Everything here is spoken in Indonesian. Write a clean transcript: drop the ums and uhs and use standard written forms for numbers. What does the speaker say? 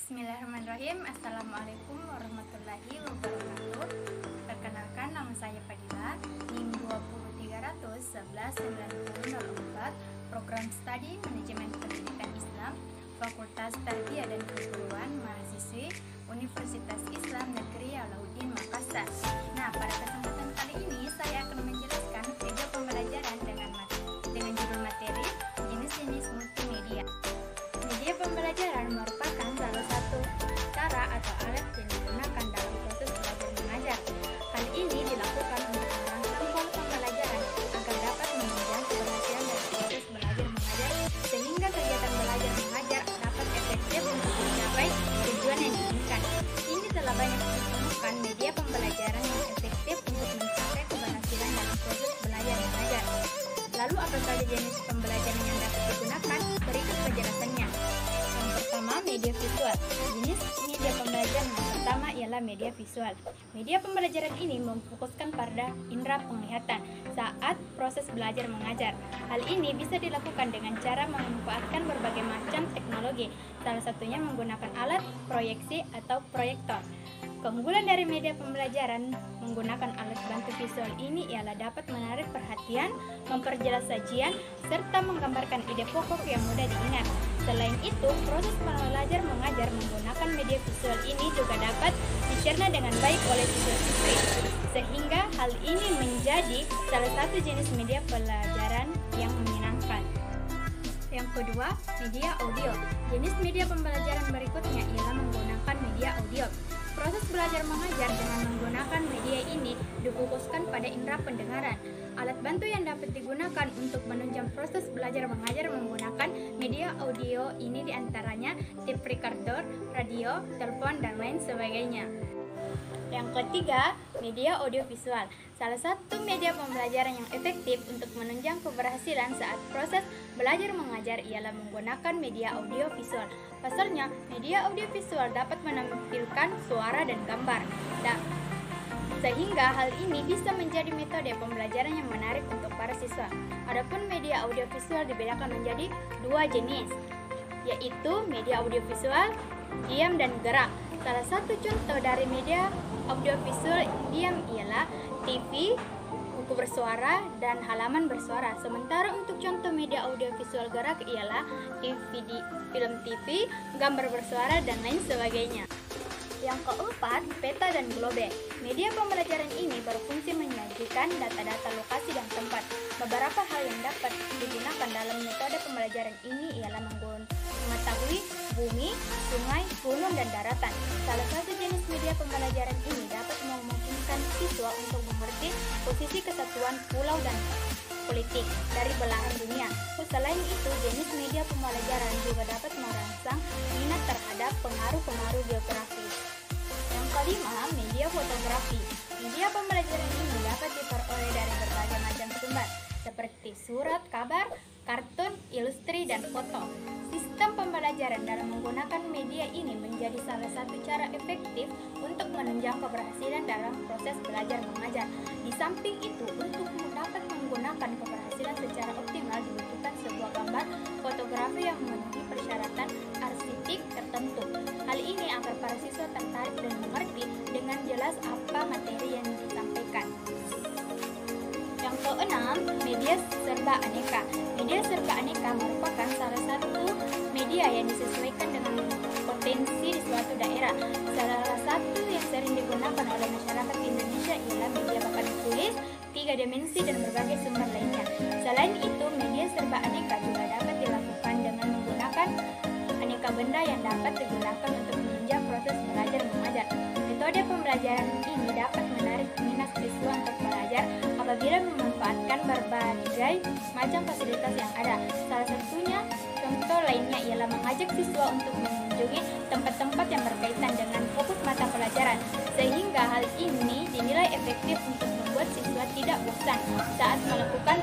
Bismillahirrahmanirrahim. Assalamualaikum warahmatullahi wabarakatuh. Perkenalkan, nama saya Fadila, NIM 203119004, Program Studi Manajemen Pendidikan Islam, Fakultas Tarbiyah dan Keguruan, mahasiswi Universitas Islam Negeri Alauddin Makassar. Nah, pada kesempatan kali ini saya akan menjelaskan video pembelajaran dengan judul materi jenis-jenis multimedia. Media pembelajaran merupakan salah satu cara atau alat yang digunakan dalam proses belajar mengajar. Hal ini dilakukan untuk merangsang pola pembelajaran agar dapat menunjang keberhasilan dari proses belajar mengajar, sehingga kegiatan belajar mengajar dapat efektif untuk mencapai tujuan yang diinginkan. Ini telah banyak ditemukan media pembelajaran yang efektif untuk mencapai keberhasilan dalam proses belajar mengajar. Lalu apa saja jenis pembelajaran yang dapat digunakan? Berikut penjelasannya. Yang pertama, media visual. Jenis media pembelajaran yang pertama ialah media visual. Media pembelajaran ini memfokuskan pada indera penglihatan saat proses belajar mengajar. Hal ini bisa dilakukan dengan cara memanfaatkan berbagai macam teknologi, salah satunya menggunakan alat proyeksi atau proyektor. Keunggulan dari media pembelajaran menggunakan alat bantu visual ini ialah dapat menarik perhatian, memperjelas sajian, serta menggambarkan ide pokok yang mudah diingat. Selain itu, proses belajar mengajar menggunakan media visual ini juga dapat dicerna dengan baik oleh siswa-siswi, sehingga hal ini menjadi salah satu jenis media pelajaran yang menyenangkan. Yang kedua, media audio. Jenis media pembelajaran berikutnya ialah menggunakan media audio. Proses belajar mengajar dengan menggunakan media ini difokuskan pada indera pendengaran. Alat bantu yang dapat digunakan untuk menunjang proses belajar mengajar menggunakan media audio ini diantaranya tape recorder, radio, telepon, dan lain sebagainya. Yang ketiga, media audiovisual. Salah satu media pembelajaran yang efektif untuk menunjang keberhasilan saat proses belajar mengajar ialah menggunakan media audiovisual. Pasalnya, media audiovisual dapat menampilkan suara dan gambar, sehingga hal ini bisa menjadi metode pembelajaran yang menarik untuk para siswa. Adapun media audiovisual dibedakan menjadi dua jenis, yaitu media audiovisual diam dan gerak. Salah satu contoh dari media audiovisual diam ialah TV, buku bersuara, dan halaman bersuara. Sementara untuk contoh media audiovisual gerak ialah DVD, film TV, gambar bersuara, dan lain sebagainya. Yang keempat, peta dan globe. Media pembelajaran ini berfungsi menyajikan data-data lokasi dan tempat. Beberapa hal yang dapat digunakan dalam metode pembelajaran ini ialah mengetahui bumi, sungai, gunung, dan daratan. Salah satu jenis media pembelajaran ini dapat memungkinkan siswa untuk mengerti posisi kesatuan pulau dan politik dari belahan dunia. Selain itu, jenis media pembelajaran juga dapat merangsang minat terhadap pengaruh-pengaruh geografi. Yang kelima, media fotografi. Media pembelajaran ini dapat diperoleh dari berbagai macam sumber, seperti surat kabar, kartun, ilustri, dan foto. Sistem pembelajaran dalam menggunakan media ini menjadi salah satu cara efektif untuk menunjang keberhasilan dalam proses belajar mengajar. Di samping itu, untuk dapat menggunakan keberhasilan secara optimal dibutuhkan sebuah gambar fotografi yang memenuhi persyaratan arsitek tertentu. Hal ini agar para siswa tertarik dan mengerti dengan jelas apa materi yang disampaikan. Yang keenam, media serba aneka. Media serba aneka merupakan salah satu media yang disesuaikan dengan potensi di suatu daerah. Salah satu yang sering digunakan oleh masyarakat Indonesia ialah media papan tulis, 3 dimensi, dan berbagai sumber lainnya. Selain itu, media serba aneka juga dapat dilakukan dengan menggunakan aneka benda yang dapat digunakan untuk menunjang proses belajar mengajar. Metode pembelajaran ini dapat menarik minat siswa untuk belajar apabila memanfaatkan berbagai macam fasilitas yang ada. Salah satunya, contoh lainnya ialah mengajak siswa untuk mengunjungi tempat-tempat yang berkaitan dengan fokus mata pelajaran, sehingga hal ini dinilai efektif untuk membuat siswa tidak bosan saat melakukan